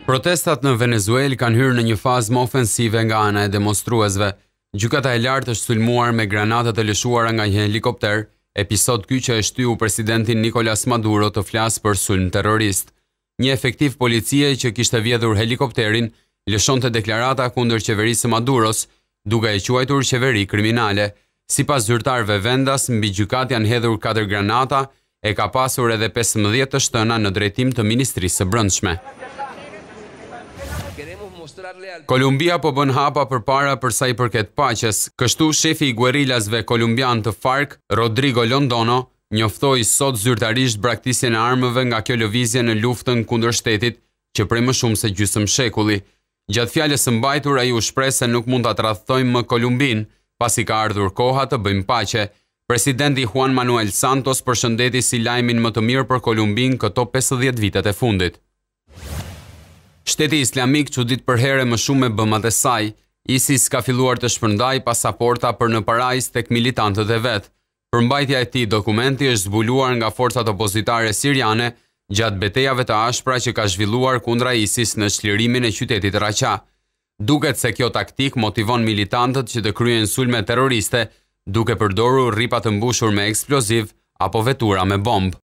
Protestat në Venezuelë kanë hyrë në një fazë më ofensive nga ana e demonstruesve. Gjykata e lartë është sulmuar me granata të lëshuara nga një helikopter, episod ky që e shtyu presidentin Nicolas Maduro të flasë për sulm terrorist. Një efektiv policie që kishte vjedhur helikopterin lëshonte deklarata kundër qeverisë së Maduros, duke e quajtur qeveri kriminale. Sipas zyrtarëve vendas, mbi gjykat janë hedhur 4 granata, e ka pasur edhe 15 të shtëna në drejtim të Ministrisë së Brendshme. Kolumbia po bën hapa përpara për sa i përket paqes. Kështu shefi i guerillasve kolumbian të FARC, Rodrigo Londono, njoftoi sot zyrtarisht braktisjen e armëve nga kjo lëvizje në luftën kundër shtetit, që prej më shumë se gjysmë shekulli. Gjatë fjalës së mbajtur ai u shpreh se nuk mund ta tradhtojmë më Kolumbin, pasi ka ardhur koha të bëjmë paqe. Presidenti Juan Manuel Santos përshëndeti si lajmin më të mirë për Kolumbin këto 50 vitet e fundit. Shteti Islamik çudit për herë më shumë me bëmat e saj. ISIS ka filluar të shpërndajë pasaporta për në parajs tek militantët e vet. Përmbajtja e këtij dokumenti është zbuluar nga forcat opozitare siriane gjatë betejave të ashpra që ka zhvilluar kundra ISIS në çlirimin e qytetit Raqqa. Duket se kjo taktik motivon militantët që të kryejnë sulme terroriste, duke përdorur rripa të mbushur me eksploziv apo vetura me bombë.